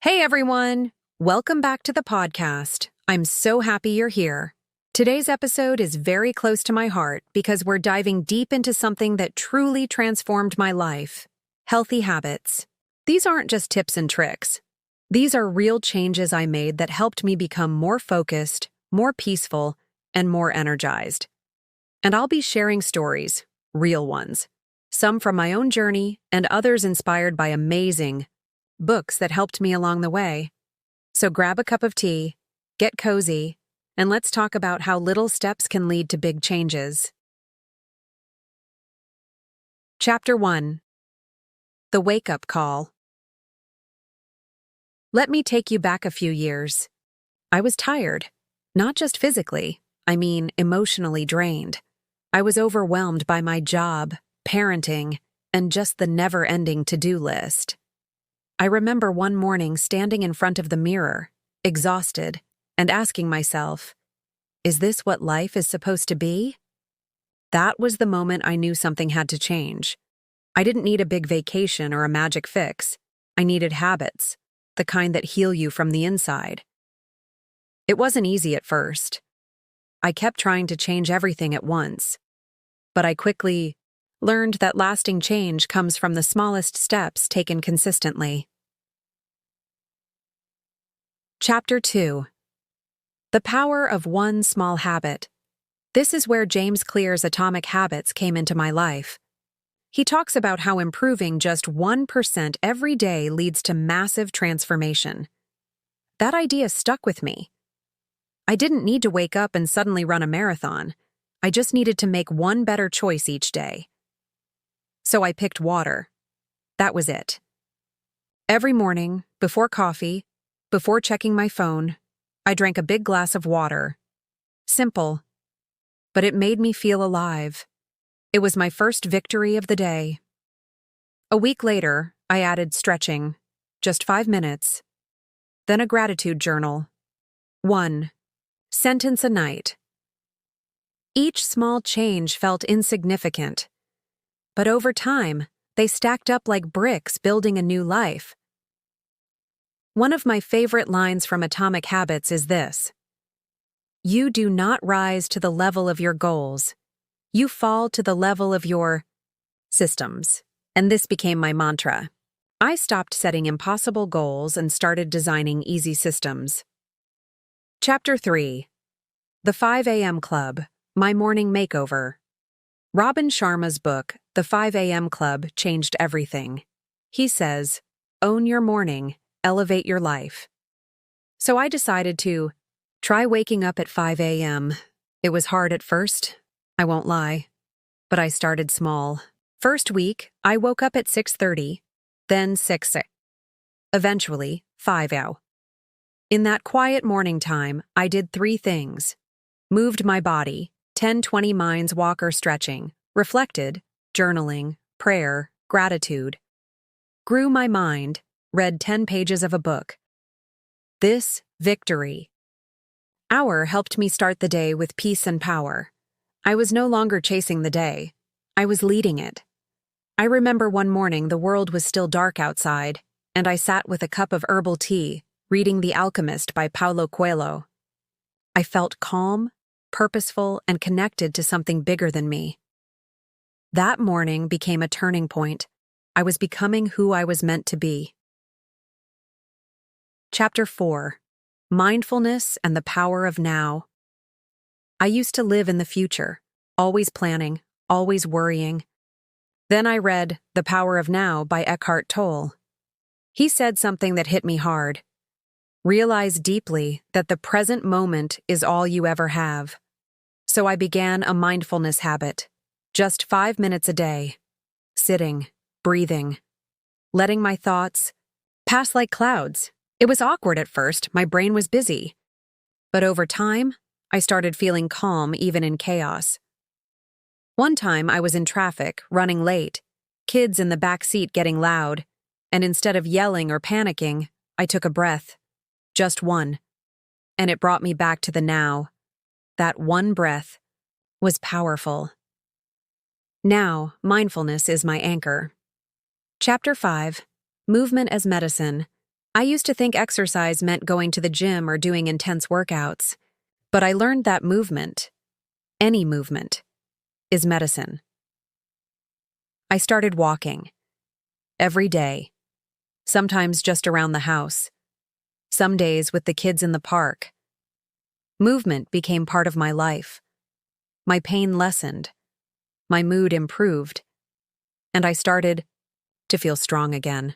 Hey everyone! Welcome back to the podcast. I'm so happy you're here. Today's episode is very close to my heart because we're diving deep into something that truly transformed my life: healthy habits. These aren't just tips and tricks. These are real changes I made that helped me become more focused, more peaceful, and more energized. And I'll be sharing stories, real ones, some from my own journey and others inspired by amazing books that helped me along the way. So grab a cup of tea, get cozy, and let's talk about how little steps can lead to big changes. Chapter 1: The Wake-Up Call. Let me take you back a few years. I was tired, not just physically, I mean emotionally drained. I was overwhelmed by my job, parenting, and just the never-ending to-do list. I remember one morning standing in front of the mirror, exhausted, and asking myself, is this what life is supposed to be? That was the moment I knew something had to change. I didn't need a big vacation or a magic fix. I needed habits, the kind that heal you from the inside. It wasn't easy at first. I kept trying to change everything at once. But I quickly learned that lasting change comes from the smallest steps taken consistently. Chapter 2: The Power of One Small Habit. This is where James Clear's Atomic Habits came into my life. He talks about how improving just 1% every day leads to massive transformation. That idea stuck with me. I didn't need to wake up and suddenly run a marathon. I just needed to make one better choice each day. So I picked water. That was it. Every morning, before coffee, before checking my phone, I drank a big glass of water. Simple, but it made me feel alive. It was my first victory of the day. A week later, I added stretching, just 5 minutes. Then a gratitude journal. 1 sentence a night. Each small change felt insignificant, but over time, they stacked up like bricks building a new life. One of my favorite lines from Atomic Habits is this: you do not rise to the level of your goals. You fall to the level of your systems. And this became my mantra. I stopped setting impossible goals and started designing easy systems. Chapter 3: The 5 a.m. Club, My Morning Makeover. Robin Sharma's book, The 5 a.m. Club, changed everything. He says, own your morning, elevate your life. So I decided to try waking up at 5 a.m. It was hard at first, I won't lie, but I started small. First week, I woke up at 6:30, then 6. Eventually, 5 a.m. In that quiet morning time, I did 3 things. Moved my body, 10-20 minds walk or stretching, reflected, journaling, prayer, gratitude. Grew my mind, read 10 pages of a book. This victory hour helped me start the day with peace and power. I was no longer chasing the day. I was leading it. I remember one morning the world was still dark outside, and I sat with a cup of herbal tea, reading The Alchemist by Paulo Coelho. I felt calm, purposeful, and connected to something bigger than me. That morning became a turning point. I was becoming who I was meant to be. Chapter 4: Mindfulness and the Power of Now. I used to live in the future, always planning, always worrying. Then I read The Power of Now by Eckhart Tolle. He said something that hit me hard. Realize deeply that the present moment is all you ever have. So I began a mindfulness habit, just 5 minutes a day, sitting, breathing, letting my thoughts pass like clouds. It was awkward at first, my brain was busy. But over time, I started feeling calm even in chaos. One time I was in traffic, running late, kids in the back seat getting loud, and instead of yelling or panicking, I took a breath. Just one. And it brought me back to the now. That one breath was powerful. Now, mindfulness is my anchor. Chapter 5: Movement as Medicine. I used to think exercise meant going to the gym or doing intense workouts, but I learned that movement, any movement, is medicine. I started walking. Every day. Sometimes just around the house. Some days with the kids in the park. Movement became part of my life. My pain lessened. My mood improved. And I started to feel strong again.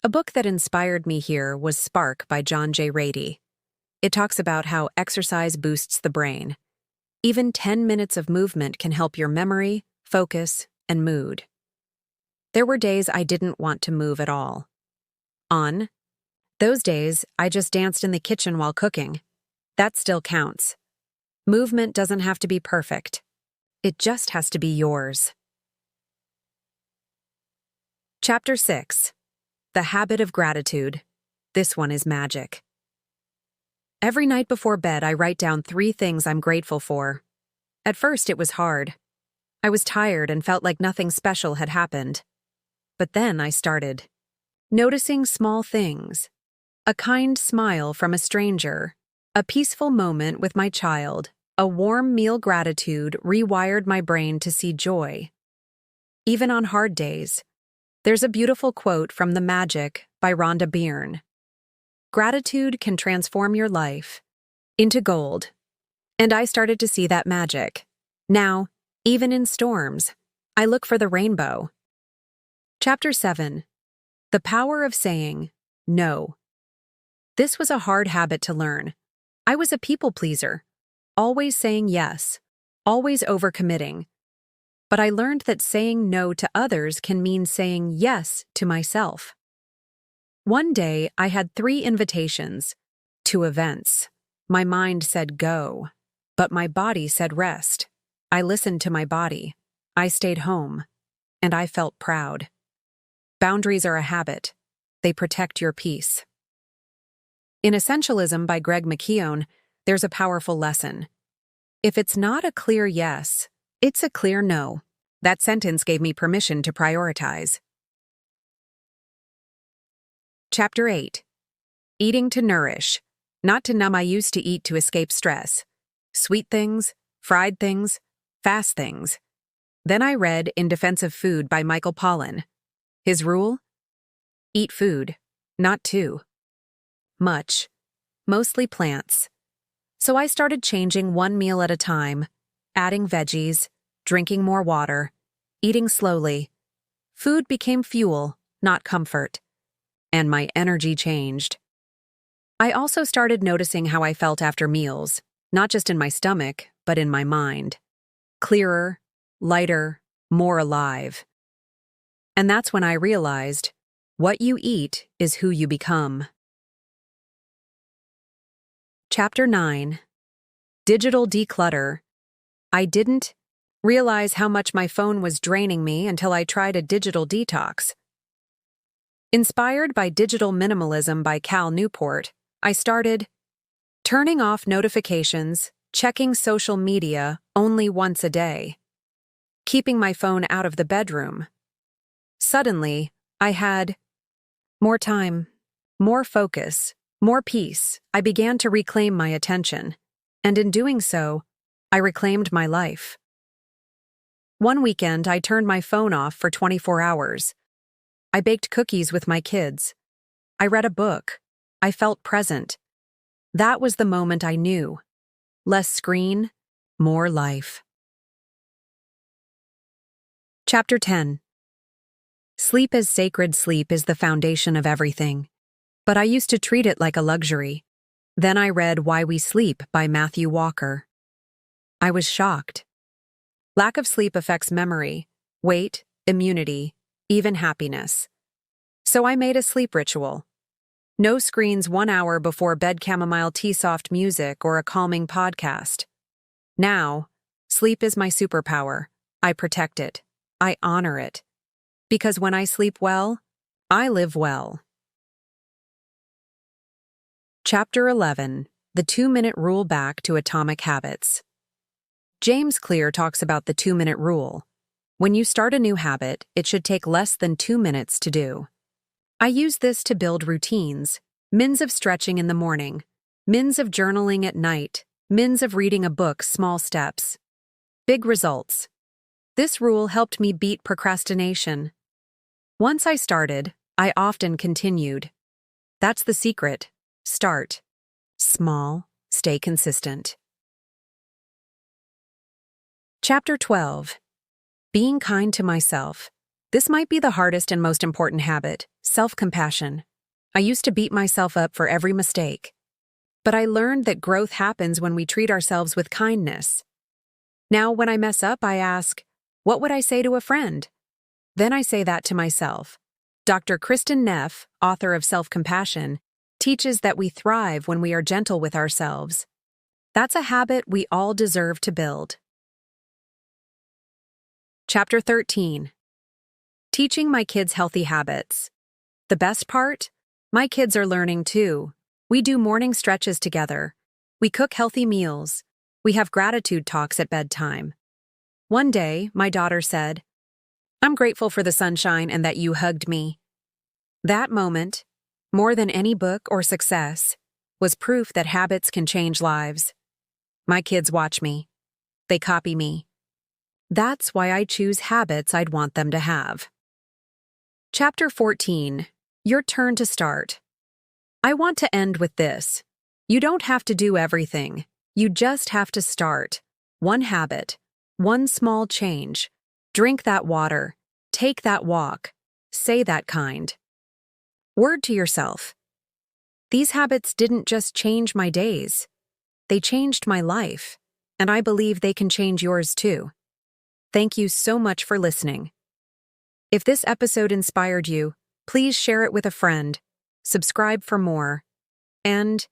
A book that inspired me here was Spark by John J. Rady. It talks about how exercise boosts the brain. Even 10 minutes of movement can help your memory, focus, and mood. There were days I didn't want to move at all. On those days, I just danced in the kitchen while cooking. That still counts. Movement doesn't have to be perfect. It just has to be yours. Chapter 6. The Habit of Gratitude. This one is magic. Every night before bed, I write down 3 things I'm grateful for. At first, it was hard. I was tired and felt like nothing special had happened. But then I started noticing small things. A kind smile from a stranger, a peaceful moment with my child, a warm meal. Gratitude rewired my brain to see joy. Even on hard days. There's a beautiful quote from The Magic by Rhonda Byrne. Gratitude can transform your life into gold. And I started to see that magic. Now, even in storms, I look for the rainbow. Chapter 7. The Power of Saying No. This was a hard habit to learn. I was a people pleaser, always saying yes, always overcommitting. But I learned that saying no to others can mean saying yes to myself. One day, I had 3 invitations to events. My mind said go, but my body said rest. I listened to my body. I stayed home, and I felt proud. Boundaries are a habit. They protect your peace. In Essentialism by Greg McKeown, there's a powerful lesson. If it's not a clear yes, it's a clear no. That sentence gave me permission to prioritize. Chapter 8. Eating to nourish, not to numb. I used to eat to escape stress. Sweet things, fried things, fast things. Then I read In Defense of Food by Michael Pollan. His rule? Eat food, not too much, mostly plants. So I started changing 1 meal at a time, adding veggies, drinking more water, eating slowly. Food became fuel, not comfort. And my energy changed. I also started noticing how I felt after meals, not just in my stomach, but in my mind. Clearer, lighter, more alive. And that's when I realized, what you eat is who you become. Chapter 9. Digital Declutter. I didn't realize how much my phone was draining me until I tried a digital detox. Inspired by Digital Minimalism by Cal Newport, I started turning off notifications, checking social media only once a day, keeping my phone out of the bedroom. Suddenly, I had more time, more focus, more peace. I began to reclaim my attention, and in doing so, I reclaimed my life. One weekend, I turned my phone off for 24 hours. I baked cookies with my kids. I read a book. I felt present. That was the moment I knew. Less screen, more life. Chapter 10. Sleep is sacred. Sleep is the foundation of everything. But I used to treat it like a luxury. Then I read Why We Sleep by Matthew Walker. I was shocked. Lack of sleep affects memory, weight, immunity, even happiness. So I made a sleep ritual. No screens 1 hour before bed, chamomile tea, soft music, or a calming podcast. Now, sleep is my superpower. I protect it. I honor it. Because when I sleep well, I live well. Chapter 11. The 2-minute rule. Back to atomic habits. James Clear talks about the 2-minute rule. When you start a new habit, it should take less than 2 minutes to do. I use this to build routines, mins of stretching in the morning, mins of journaling at night, mins of reading a book, small steps. Big results. This rule helped me beat procrastination. Once I started, I often continued. That's the secret. Start. Small, stay consistent. Chapter 12. Being kind to myself. This might be the hardest and most important habit, self-compassion. I used to beat myself up for every mistake. But I learned that growth happens when we treat ourselves with kindness. Now, when I mess up, I ask, what would I say to a friend? Then I say that to myself. Dr. Kristen Neff, author of Self-Compassion, teaches that we thrive when we are gentle with ourselves. That's a habit we all deserve to build. Chapter 13. Teaching my kids healthy habits. The best part? My kids are learning too. We do morning stretches together. We cook healthy meals. We have gratitude talks at bedtime. One day, my daughter said, "I'm grateful for the sunshine and that you hugged me." That moment, more than any book or success, was proof that habits can change lives. My kids watch me. They copy me. That's why I choose habits I'd want them to have. Chapter 14. Your turn to start. I want to end with this. You don't have to do everything. You just have to start. One habit. One small change. Drink that water. Take that walk. Say that kind word to yourself. These habits didn't just change my days. They changed my life, and I believe they can change yours too. Thank you so much for listening. If this episode inspired you, please share it with a friend, subscribe for more, and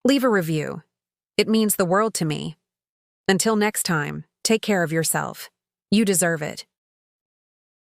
leave a review. It means the world to me. Until next time, take care of yourself. You deserve it.